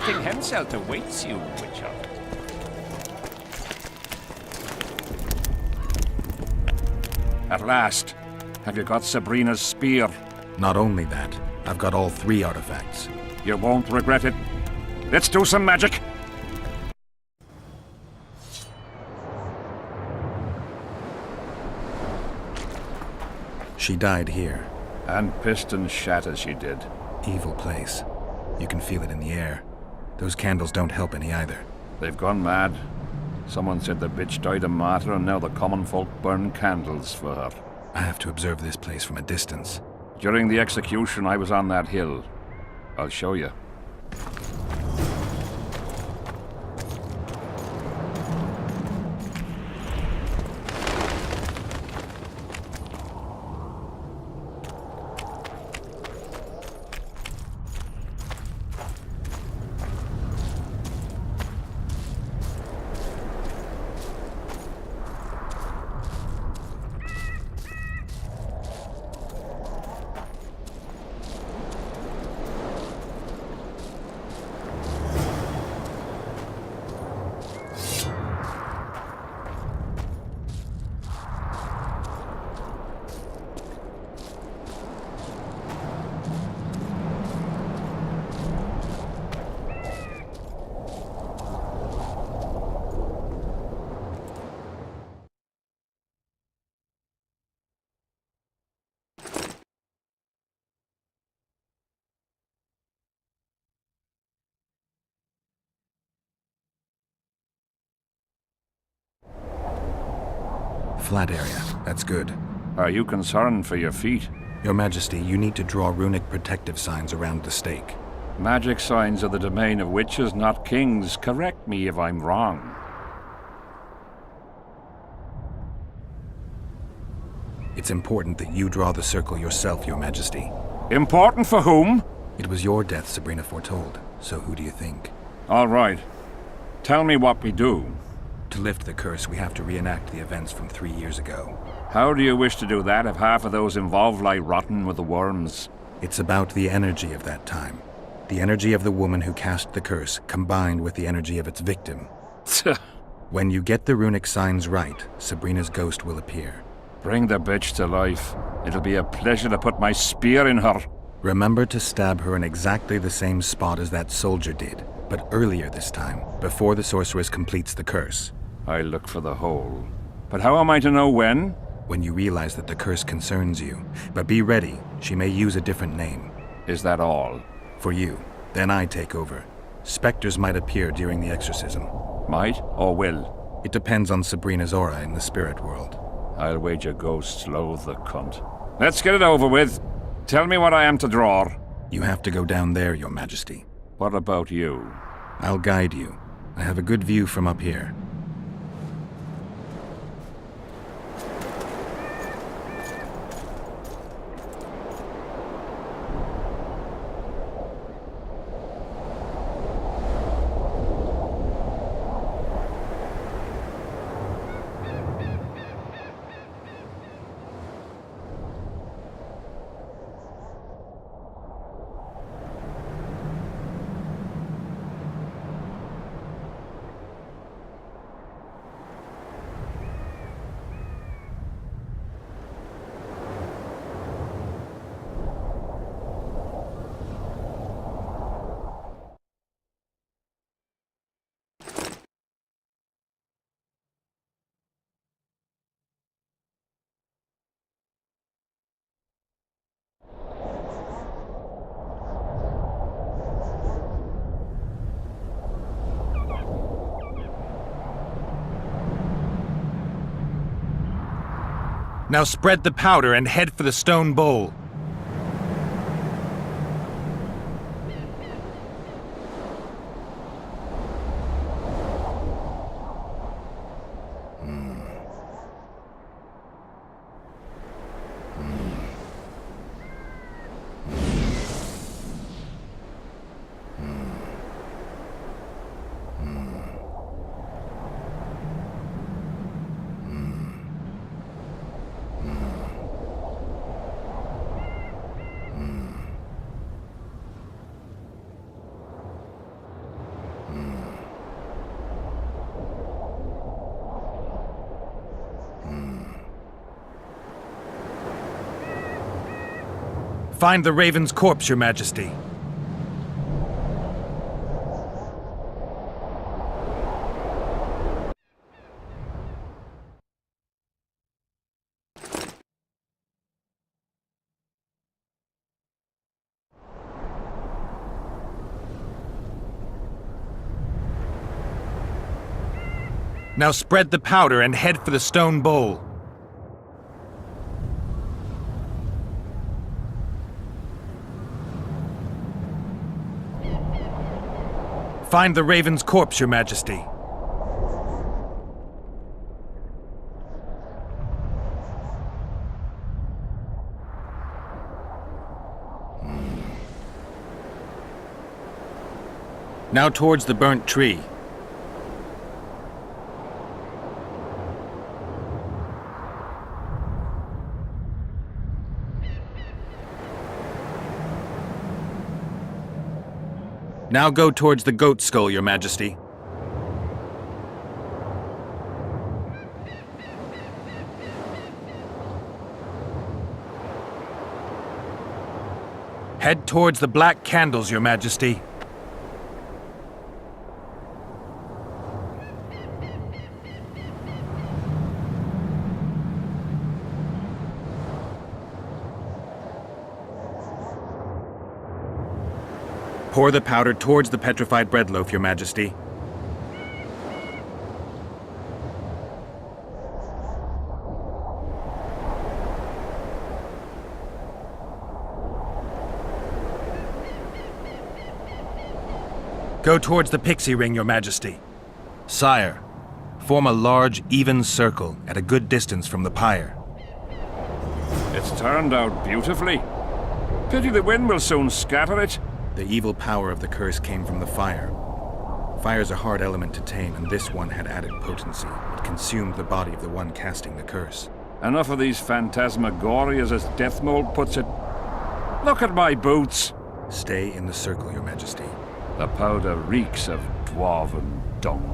King Henselt awaits you, Witcher. At last. Have you got Sabrina's spear? Not only that, I've got all 3 artifacts. You won't regret it. Let's do some magic! She died here. And pissed and shat as she did. Evil place. You can feel it in the air. Those candles don't help any either. They've gone mad. Someone said the bitch died a martyr and now the common folk burn candles for her. I have to observe this place from a distance. During the execution, I was on that hill. I'll show you. Flat area. That's good. Are you concerned for your feet? Your Majesty, you need to draw runic protective signs around the stake. Magic signs are the domain of witches, not kings. Correct me if I'm wrong. It's important that you draw the circle yourself, Your Majesty. Important for whom? It was your death Sabrina foretold, so who do you think? All right. Tell me what we do. To lift the curse, we have to reenact the events from 3 years ago. How do you wish to do that if half of those involved lie rotten with the worms? It's about the energy of that time. The energy of the woman who cast the curse, combined with the energy of its victim. When you get the runic signs right, Sabrina's ghost will appear. Bring the bitch to life. It'll be a pleasure to put my spear in her. Remember to stab her in exactly the same spot as that soldier did, but earlier this time, before the sorceress completes the curse. I look for the hole. But how am I to know when? When you realize that the curse concerns you. But be ready, she may use a different name. Is that all? For you. Then I take over. Spectres might appear during the exorcism. Might or will? It depends on Sabrina's aura in the spirit world. I'll wager ghosts loathe the cunt. Let's get it over with. Tell me what I am to draw. You have to go down there, Your Majesty. What about you? I'll guide you. I have a good view from up here. Now spread the powder and head for the stone bowl. Find the Raven's corpse, Your Majesty. Now spread the powder and head for the stone bowl. Find the Raven's corpse, Your Majesty. Now towards the burnt tree. Now go towards the goat skull, Your Majesty. Head towards the black candles, Your Majesty. Pour the powder towards the petrified bread loaf, Your Majesty. Go towards the pixie ring, Your Majesty. Sire, form a large, even circle at a good distance from the pyre. It's turned out beautifully. Pity the wind will soon scatter it. The evil power of the curse came from the fire. Fire's a hard element to tame, and this one had added potency. It consumed the body of the one casting the curse. Enough of these phantasmagorias, as Deathmold puts it. Look at my boots. Stay in the circle, Your Majesty. The powder reeks of dwarven dung.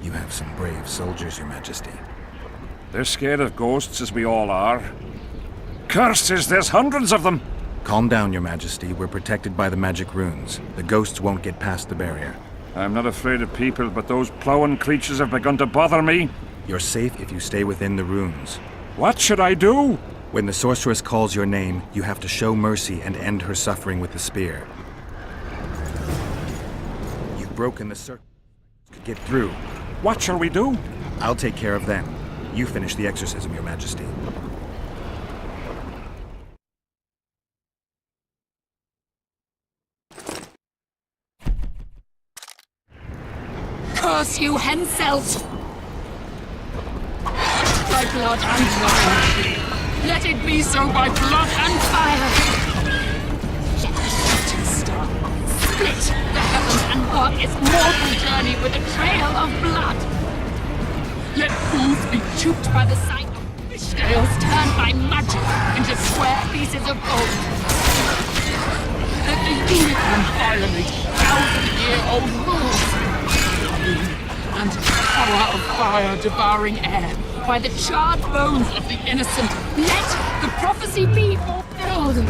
You have some brave soldiers, Your Majesty. They're scared of ghosts, as we all are. Curses, there's hundreds of them! Calm down, Your Majesty. We're protected by the magic runes. The ghosts won't get past the barrier. I'm not afraid of people, but those plowing creatures have begun to bother me. You're safe if you stay within the runes. What should I do? When the sorceress calls your name, you have to show mercy and end her suffering with the spear. You've broken the circle. Could get through. What shall we do? I'll take care of them. You finish the exorcism, Your Majesty. Curse you, Henselt! By blood and fire! Let it be so by blood and fire! Let the shooting star split the heavens and mark its mortal journey with a trail of blood! Let fools be duped by the sight of fish scales turned by magic into square pieces of gold! Let the unicorn violate thousand-year-old rules! And power of fire devouring air by the charred bones of the innocent. Let the prophecy be fulfilled. You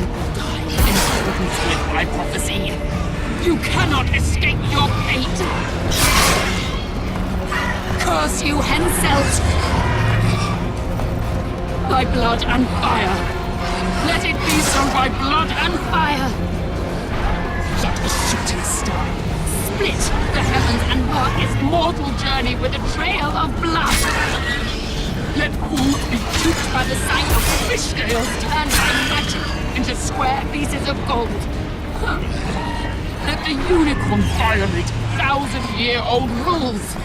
will die in accordance with my prophecy. You cannot escape your fate! Curse you, Henselt! By blood and fire! Let it be so by blood and fire! Let a shooting star split the heavens and mark its mortal journey with a trail of blood! Let fools be duped by the sight of fish scales turned by magic into square pieces of gold! Let the unicorn violate thousand-year-old rules!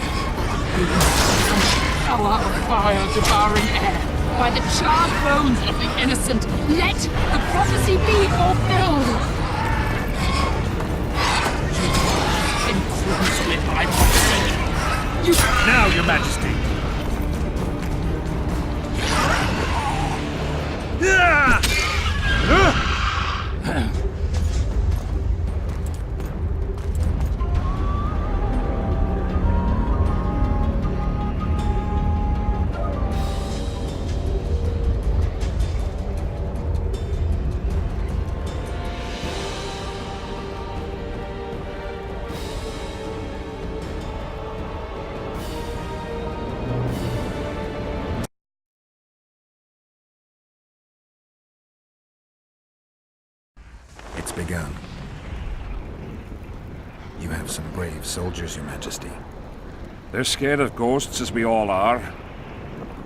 Power of fire devouring air, by the charred bones of the innocent, let the prophecy be fulfilled! In accordance with my prophecy, you... Now, Your Majesty! It's begun. You have some brave soldiers, Your Majesty. They're scared of ghosts, as we all are.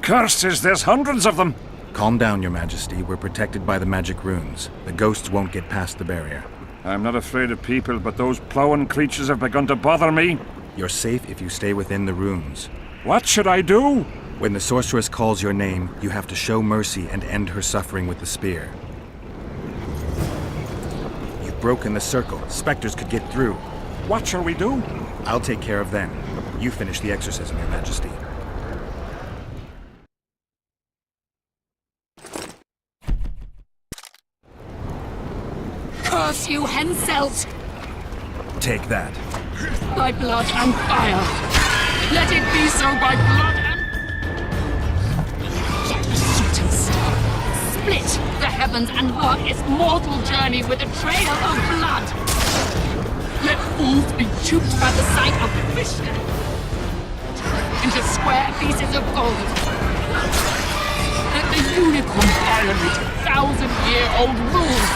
Curses, there's hundreds of them! Calm down, Your Majesty. We're protected by the magic runes. The ghosts won't get past the barrier. I'm not afraid of people, but those plowing creatures have begun to bother me. You're safe if you stay within the runes. What should I do? When the sorceress calls your name, you have to show mercy and end her suffering with the spear. You've broken the circle. Spectres could get through. What shall we do? I'll take care of them. You finish the exorcism, Your Majesty. Curse you, Henselt! Take that. By blood and fire! Let it be so by blood and... Let a shooting star split the heavens and mark its mortal journey with a trail of blood! Let fools be duped by the sight of fish into square pieces of gold! Let the unicorn violate thousand-year-old rules!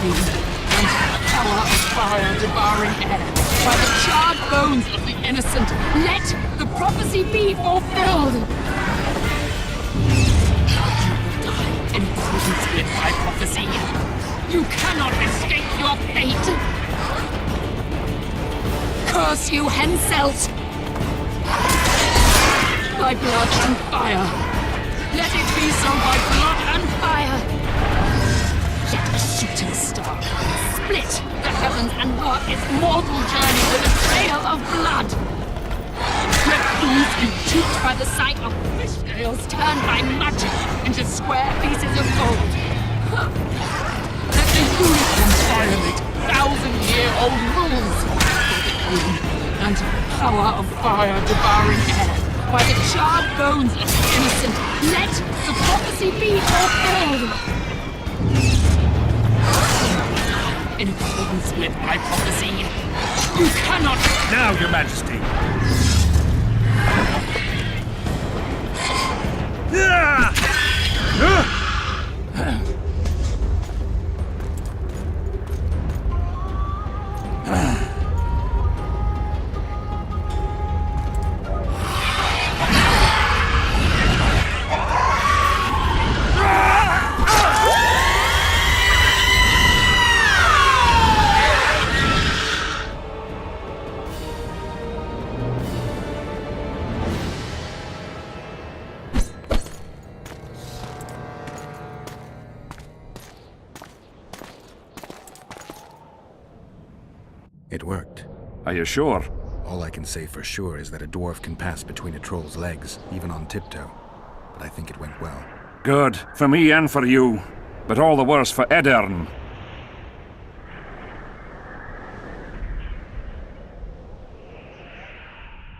And power of fire devouring air, by the charred bones of the innocent, let the prophecy be fulfilled! In accordance with my prophecy, you cannot escape your fate! Curse you, Henselt! By blood and fire! Let it be so by blood and fire! Let a shooting star split the heavens and mark its mortal journey with a trail of blood! Let fools be duped by the sight of fish scales turned by magic into square pieces of gold! Let the unicorn violate thousand-year-old rules! And power of fire devouring air, by the charred bones of the innocent, let the prophecy be fulfilled! In accordance with my prophecy, you cannot... Now, Your Majesty! It worked. Are you sure? All I can say for sure is that a dwarf can pass between a troll's legs, even on tiptoe. But I think it went well. Good. For me and for you. But all the worse for Edern.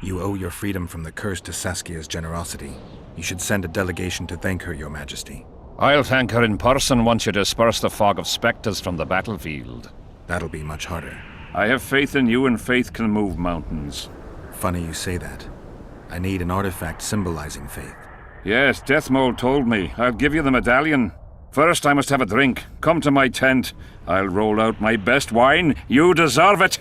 You owe your freedom from the curse to Saskia's generosity. You should send a delegation to thank her, Your Majesty. I'll thank her in person once you disperse the fog of spectres from the battlefield. That'll be much harder. I have faith in you, and faith can move mountains. Funny you say that. I need an artifact symbolizing faith. Yes, Deathmold told me. I'll give you the medallion. First, I must have a drink. Come to my tent. I'll roll out my best wine. You deserve it.